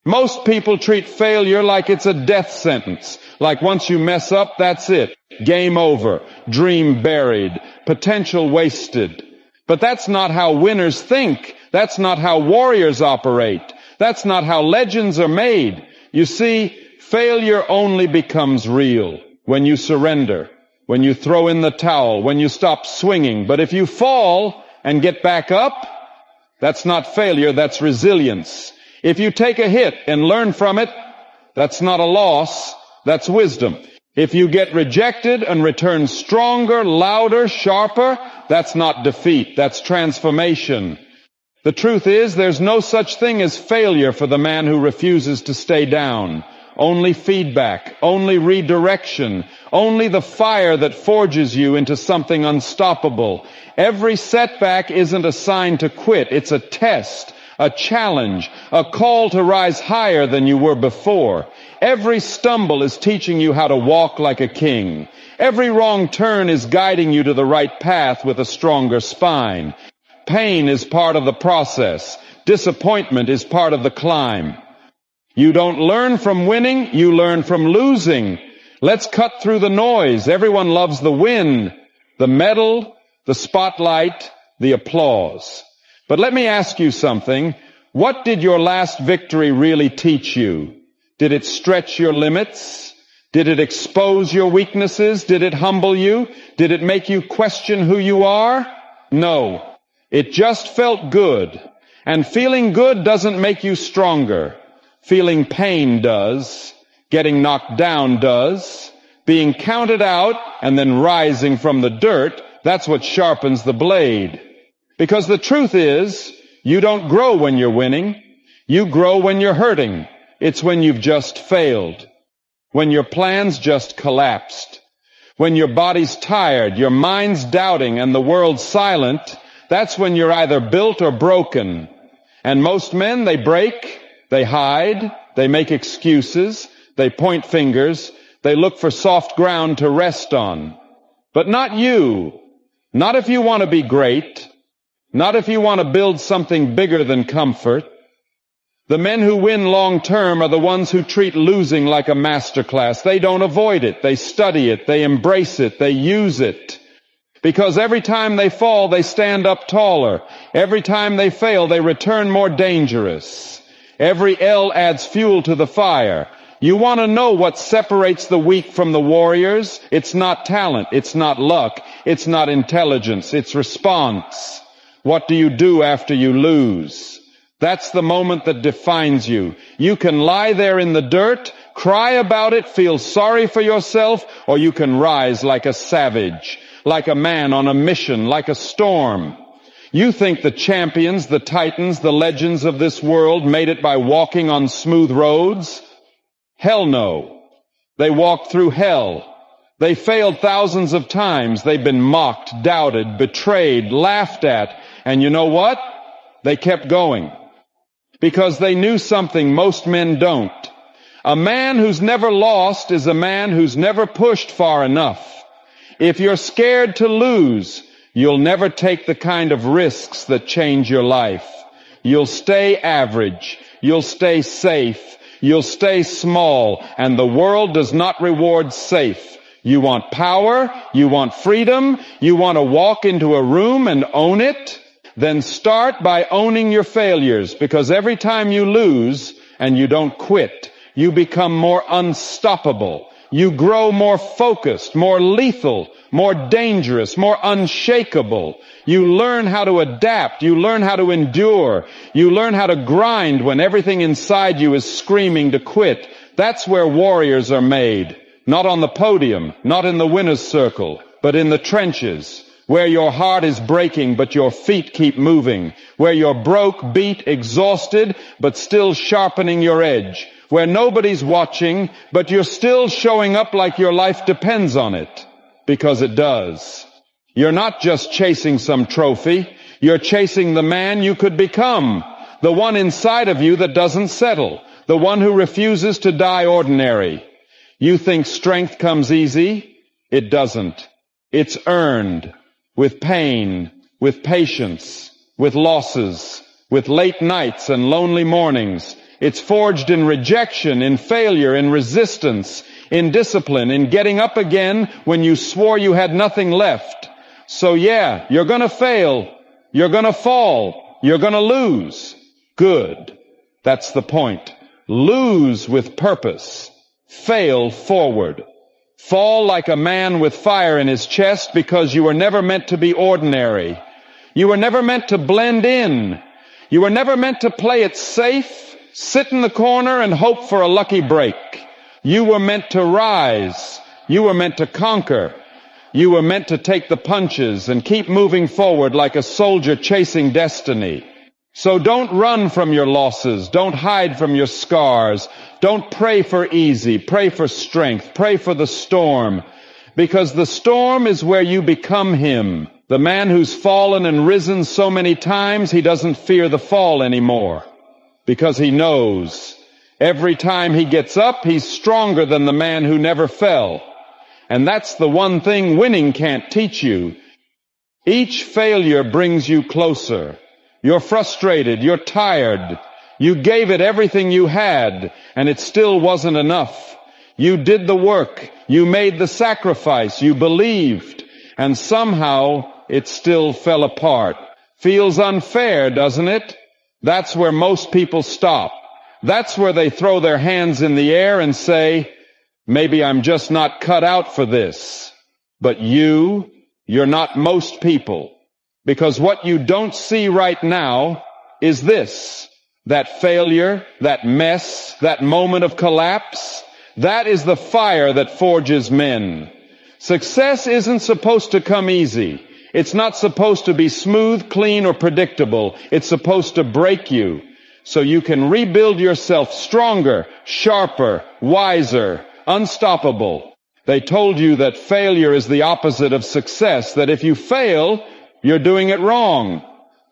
Most people treat failure like it's a death sentence. Like once you mess up, that's it. Game over. Dream buried. Potential wasted. But that's not how winners think. That's not how warriors operate. That's not how legends are made. You see, failure only becomes real when you surrender, when you throw in the towel, when you stop swinging. But if you fall and get back up, that's not failure, that's resilience. If you take a hit and learn from it, that's not a loss, that's wisdom. If you get rejected and return stronger, louder, sharper, that's not defeat, that's transformation. The truth is, there's no such thing as failure for the man who refuses to stay down. Only feedback, only redirection, only the fire that forges you into something unstoppable. Every setback isn't a sign to quit, it's a test, a challenge, a call to rise higher than you were before. Every stumble is teaching you how to walk like a king. Every wrong turn is guiding you to the right path with a stronger spine. Pain is part of the process. Disappointment is part of the climb. You don't learn from winning, you learn from losing. Let's cut through the noise. Everyone loves the win, the medal, the spotlight, the applause. But let me ask you something. What did your last victory really teach you? Did it stretch your limits? Did it expose your weaknesses? Did it humble you? Did it make you question who you are? No. It just felt good. And feeling good doesn't make you stronger. Feeling pain does. Getting knocked down does. Being counted out and then rising from the dirt, that's what sharpens the blade. Because the truth is, you don't grow when you're winning. You grow when you're hurting. It's when you've just failed. When your plans just collapsed. When your body's tired, your mind's doubting, and the world's silent, that's when you're either built or broken. And most men, they break, they hide, they make excuses, they point fingers, they look for soft ground to rest on. But not you. Not if you want to be great. Not if you want to build something bigger than comfort. The men who win long term are the ones who treat losing like a master class. They don't avoid it. They study it. They embrace it. They use it. Because every time they fall, they stand up taller. Every time they fail, they return more dangerous. Every L adds fuel to the fire. You want to know what separates the weak from the warriors? It's not talent. It's not luck. It's not intelligence. It's response. What do you do after you lose? That's the moment that defines you. You can lie there in the dirt, cry about it, feel sorry for yourself, or you can rise like a savage, like a man on a mission, like a storm. You think the champions, the titans, the legends of this world made it by walking on smooth roads? Hell no. They walked through hell. They failed thousands of times. They've been mocked, doubted, betrayed, laughed at. And you know what? They kept going. Because they knew something most men don't. A man who's never lost is a man who's never pushed far enough. If you're scared to lose, you'll never take the kind of risks that change your life. You'll stay average. You'll stay safe. You'll stay small. And the world does not reward safe. You want power. You want freedom. You want to walk into a room and own it. Then start by owning your failures, because every time you lose and you don't quit, you become more unstoppable. You grow more focused, more lethal, more dangerous, more unshakable. You learn how to adapt. You learn how to endure. You learn how to grind when everything inside you is screaming to quit. That's where warriors are made. Not on the podium, not in the winner's circle, but in the trenches. Where your heart is breaking, but your feet keep moving. Where you're broke, beat, exhausted, but still sharpening your edge. Where nobody's watching, but you're still showing up like your life depends on it. Because it does. You're not just chasing some trophy. You're chasing the man you could become. The one inside of you that doesn't settle. The one who refuses to die ordinary. You think strength comes easy? It doesn't. It's earned. With pain, with patience, with losses, with late nights and lonely mornings. It's forged in rejection, in failure, in resistance, in discipline, in getting up again when you swore you had nothing left. So yeah, you're gonna fail. You're gonna fall. You're gonna lose. Good. That's the point. Lose with purpose. Fail forward. Fall like a man with fire in his chest because you were never meant to be ordinary. You were never meant to blend in. You were never meant to play it safe, sit in the corner and hope for a lucky break. You were meant to rise. You were meant to conquer. You were meant to take the punches and keep moving forward like a soldier chasing destiny. So don't run from your losses. Don't hide from your scars. Don't pray for easy. Pray for strength. Pray for the storm. Because the storm is where you become him. The man who's fallen and risen so many times, he doesn't fear the fall anymore. Because he knows every time he gets up, he's stronger than the man who never fell. And that's the one thing winning can't teach you. Each failure brings you closer. You're frustrated. You're tired. You gave it everything you had, and it still wasn't enough. You did the work. You made the sacrifice. You believed. And somehow it still fell apart. Feels unfair, doesn't it? That's where most people stop. That's where they throw their hands in the air and say, maybe I'm just not cut out for this. But you're not most people. Because what you don't see right now is this. That failure, that mess, that moment of collapse, that is the fire that forges men. Success isn't supposed to come easy. It's not supposed to be smooth, clean, or predictable. It's supposed to break you so you can rebuild yourself stronger, sharper, wiser, unstoppable. They told you that failure is the opposite of success, that if you fail, you're doing it wrong.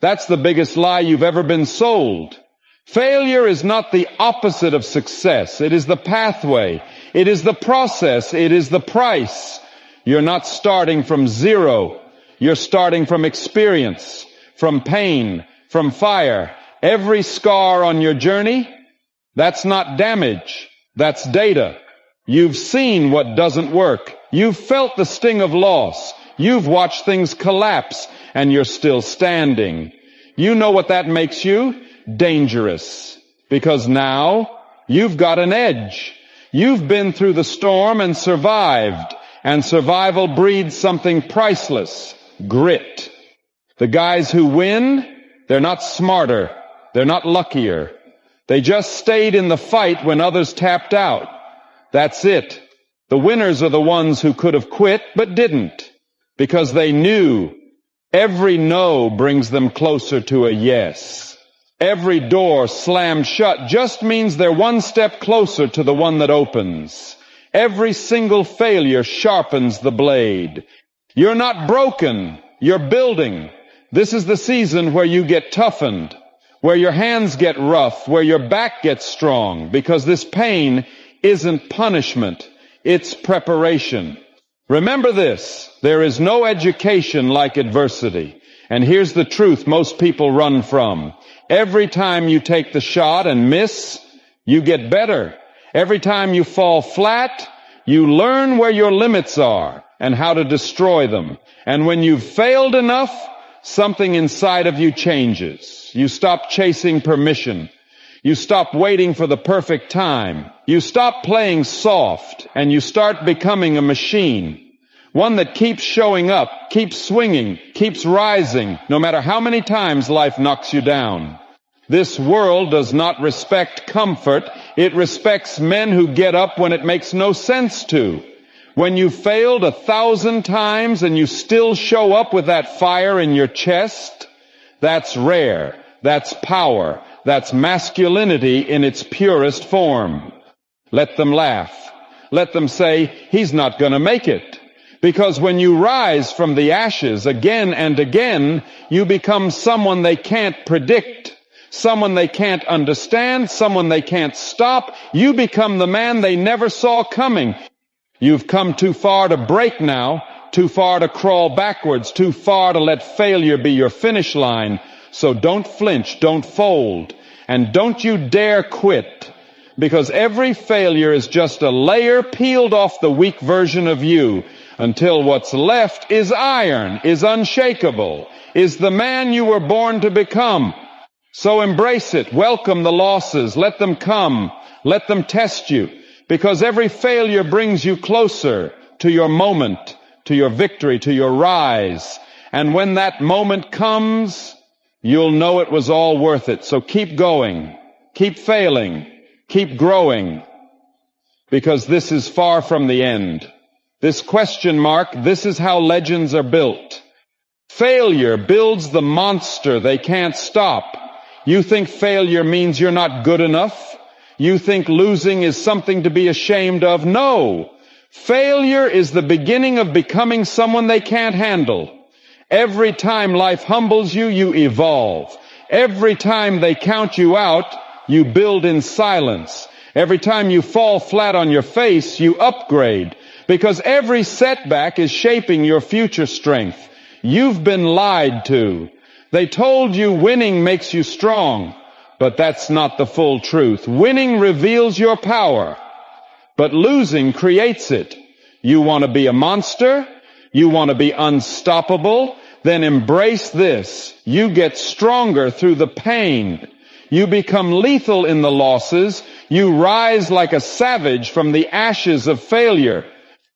That's the biggest lie you've ever been sold. Failure is not the opposite of success. It is the pathway. It is the process. It is the price. You're not starting from zero. You're starting from experience, from pain, from fire. Every scar on your journey, that's not damage. That's data. You've seen what doesn't work. You've felt the sting of loss. You've watched things collapse, and you're still standing. You know what that makes you? Dangerous. Because now you've got an edge. You've been through the storm and survived. And survival breeds something priceless. Grit. The guys who win, they're not smarter. They're not luckier. They just stayed in the fight when others tapped out. That's it. The winners are the ones who could have quit but didn't. Because they knew every no brings them closer to a yes. Every door slammed shut just means they're one step closer to the one that opens. Every single failure sharpens the blade. You're not broken. You're building. This is the season where you get toughened, where your hands get rough, where your back gets strong, because this pain isn't punishment. It's preparation. Remember this, there is no education like adversity. And here's the truth most people run from. Every time you take the shot and miss, you get better. Every time you fall flat, you learn where your limits are and how to destroy them. And when you've failed enough, something inside of you changes. You stop chasing permission. You stop waiting for the perfect time. You stop playing soft, and you start becoming a machine. One that keeps showing up, keeps swinging, keeps rising, no matter how many times life knocks you down. This world does not respect comfort. It respects men who get up when it makes no sense to. When you've failed 1,000 times and you still show up with that fire in your chest, that's rare. That's power. That's masculinity in its purest form. Let them laugh. Let them say, he's not going to make it. Because when you rise from the ashes again and again, you become someone they can't predict, someone they can't understand, someone they can't stop. You become the man they never saw coming. You've come too far to break now, too far to crawl backwards, too far to let failure be your finish line. So don't flinch, don't fold. And don't you dare quit, because every failure is just a layer peeled off the weak version of you until what's left is iron, is unshakable, is the man you were born to become. So embrace it. Welcome the losses. Let them come. Let them test you, because every failure brings you closer to your moment, to your victory, to your rise. And when that moment comes, you'll know it was all worth it. So keep going, keep failing, keep growing, because this is far from the end. This question mark, this is how legends are built. Failure builds the monster they can't stop. You think failure means you're not good enough? You think losing is something to be ashamed of? No. Failure is the beginning of becoming someone they can't handle. Every time life humbles you, you evolve. Every time they count you out, you build in silence. Every time you fall flat on your face, you upgrade. Because every setback is shaping your future strength. You've been lied to. They told you winning makes you strong, but that's not the full truth. Winning reveals your power, but losing creates it. You want to be a monster? You want to be unstoppable? Then embrace this. You get stronger through the pain. You become lethal in the losses. You rise like a savage from the ashes of failure.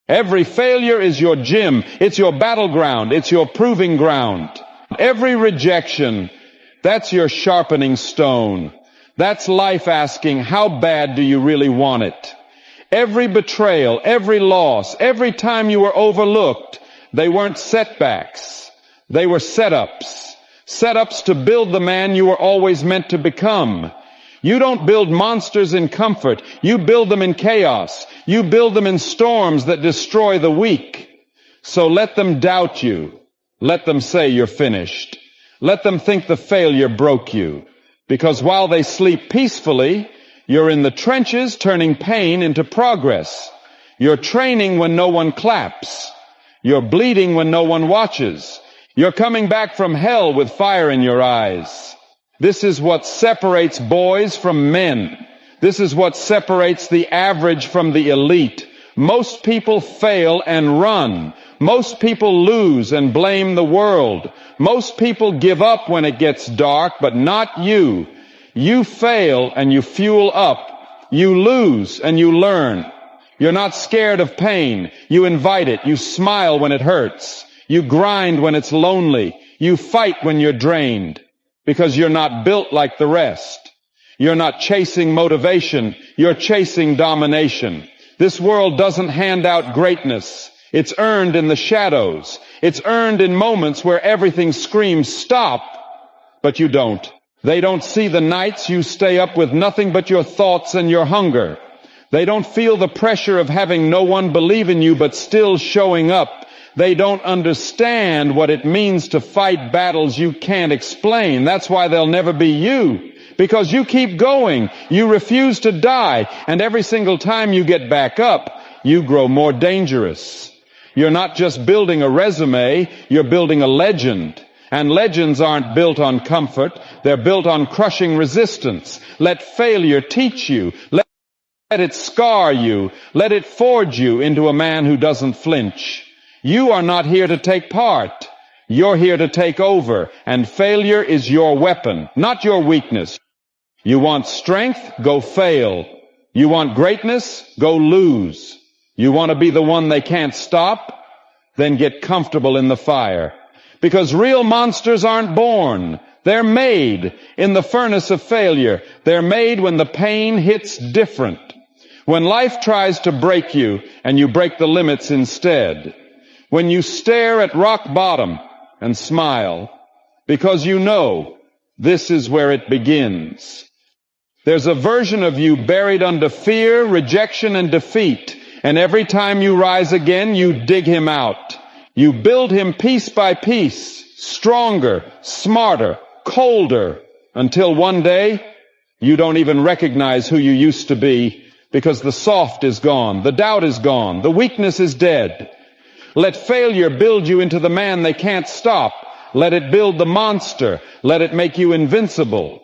Every failure is your gym. It's your battleground. It's your proving ground. Every rejection, that's your sharpening stone. That's life asking, how bad do you really want it? Every betrayal, every loss, every time you were overlooked, they weren't setbacks. They were setups. Setups to build the man you were always meant to become. You don't build monsters in comfort. You build them in chaos. You build them in storms that destroy the weak. So let them doubt you. Let them say you're finished. Let them think the failure broke you. Because while they sleep peacefully, you're in the trenches turning pain into progress. You're training when no one claps. You're bleeding when no one watches. You're coming back from hell with fire in your eyes. This is what separates boys from men. This is what separates the average from the elite. Most people fail and run. Most people lose and blame the world. Most people give up when it gets dark, but not you. You fail and you fuel up. You lose and you learn. You're not scared of pain. You invite it. You smile when it hurts. You grind when it's lonely. You fight when you're drained, because you're not built like the rest. You're not chasing motivation. You're chasing domination. This world doesn't hand out greatness. It's earned in the shadows. It's earned in moments where everything screams stop, but you don't. They don't see the nights you stay up with nothing but your thoughts and your hunger. They don't feel the pressure of having no one believe in you but still showing up. They don't understand what it means to fight battles you can't explain. That's why they'll never be you. Because you keep going. You refuse to die. And every single time you get back up, you grow more dangerous. You're not just building a resume, you're building a legend. And legends aren't built on comfort. They're built on crushing resistance. Let failure teach you. Let it scar you. Let it forge you into a man who doesn't flinch. You are not here to take part. You're here to take over. And failure is your weapon, not your weakness. You want strength? Go fail. You want greatness? Go lose. You want to be the one they can't stop? Then get comfortable in the fire. Because real monsters aren't born. They're made in the furnace of failure. They're made when the pain hits different. When life tries to break you and you break the limits instead. When you stare at rock bottom and smile, because you know this is where it begins. There's a version of you buried under fear, rejection, and defeat, and every time you rise again, you dig him out. You build him piece by piece, stronger, smarter, colder, until one day you don't even recognize who you used to be, because the soft is gone, the doubt is gone, the weakness is dead. Let failure build you into the man they can't stop. Let it build the monster. Let it make you invincible.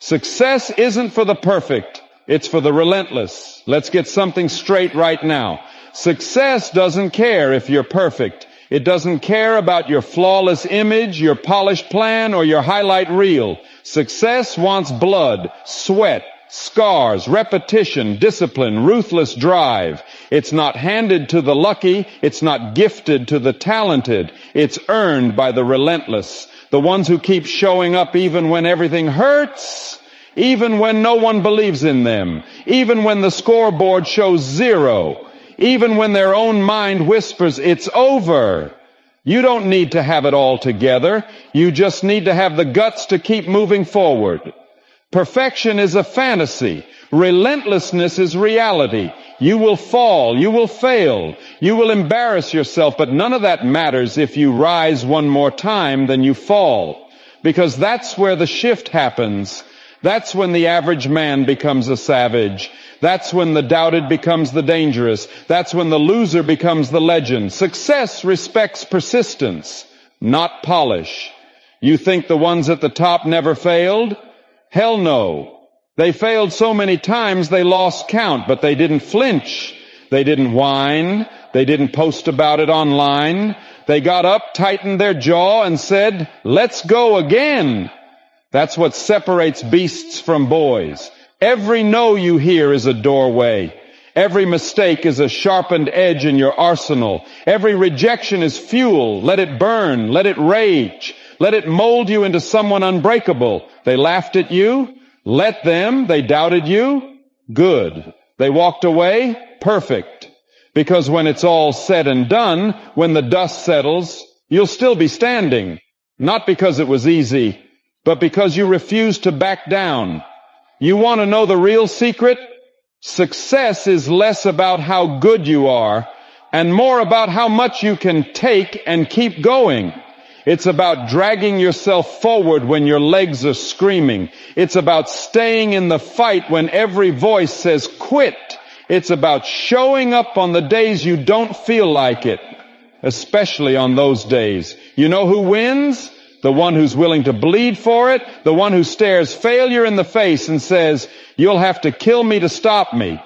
Success isn't for the perfect. It's for the relentless. Let's get something straight right now. Success doesn't care if you're perfect. It doesn't care about your flawless image, your polished plan, or your highlight reel. Success wants blood, sweat, scars, repetition, discipline, ruthless drive. It's not handed to the lucky. It's not gifted to the talented. It's earned by the relentless. The ones who keep showing up even when everything hurts, even when no one believes in them, even when the scoreboard shows 0, even when their own mind whispers, it's over. You don't need to have it all together. You just need to have the guts to keep moving forward. Perfection is a fantasy. Relentlessness is reality. You will fall. You will fail. You will embarrass yourself, but none of that matters if you rise one more time than you fall. Because that's where the shift happens. That's when the average man becomes a savage. That's when the doubted becomes the dangerous. That's when the loser becomes the legend. Success respects persistence, not polish. You think the ones at the top never failed? Hell no. They failed so many times they lost count, but they didn't flinch. They didn't whine. They didn't post about it online. They got up, tightened their jaw, and said, "Let's go again." That's what separates beasts from boys. Every no you hear is a doorway. Every mistake is a sharpened edge in your arsenal. Every rejection is fuel. Let it burn. Let it rage. Let it mold you into someone unbreakable. They laughed at you. Let them. They doubted you. Good. They walked away. Perfect. Because when it's all said and done, when the dust settles, you'll still be standing. Not because it was easy, but because you refuse to back down. You want to know the real secret? Success is less about how good you are and more about how much you can take and keep going. It's about dragging yourself forward when your legs are screaming. It's about staying in the fight when every voice says quit. It's about showing up on the days you don't feel like it, especially on those days. You know who wins? The one who's willing to bleed for it, the one who stares failure in the face and says, "You'll have to kill me to stop me."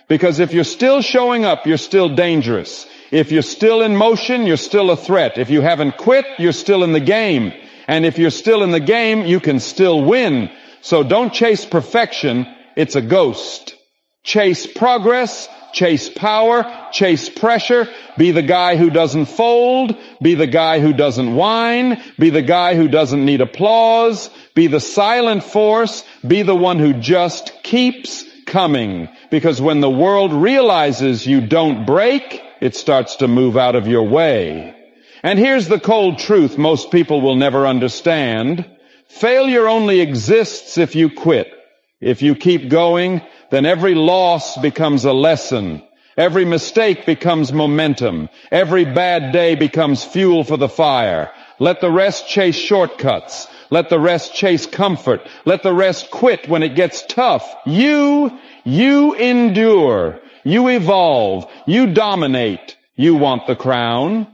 Because if you're still showing up, you're still dangerous. If you're still in motion, you're still a threat. If you haven't quit, you're still in the game. And if you're still in the game, you can still win. So don't chase perfection. It's a ghost. Chase progress. Chase power, chase pressure, be the guy who doesn't fold, be the guy who doesn't whine, be the guy who doesn't need applause, be the silent force, be the one who just keeps coming. Because when the world realizes you don't break, it starts to move out of your way. And here's the cold truth most people will never understand. Failure only exists if you quit. If you keep going, then every loss becomes a lesson. Every mistake becomes momentum. Every bad day becomes fuel for the fire. Let the rest chase shortcuts. Let the rest chase comfort. Let the rest quit when it gets tough. You endure. You evolve. You dominate. You want the crown.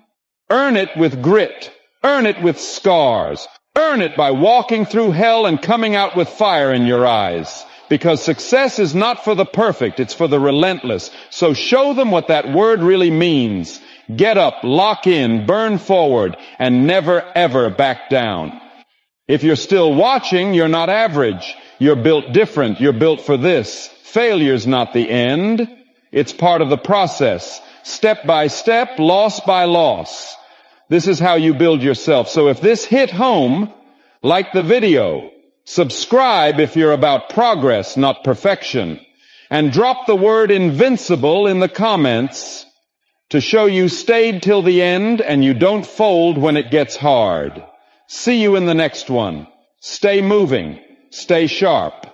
Earn it with grit. Earn it with scars. Earn it by walking through hell and coming out with fire in your eyes. Because success is not for the perfect, it's for the relentless. So show them what that word really means. Get up, lock in, burn forward, and never ever back down. If you're still watching, you're not average. You're built different. You're built for this. Failure's not the end. It's part of the process. Step by step, loss by loss. This is how you build yourself. So if this hit home, like the video, subscribe if you're about progress, not perfection. And drop the word invincible in the comments to show you stayed till the end and you don't fold when it gets hard. See you in the next one. Stay moving. Stay sharp.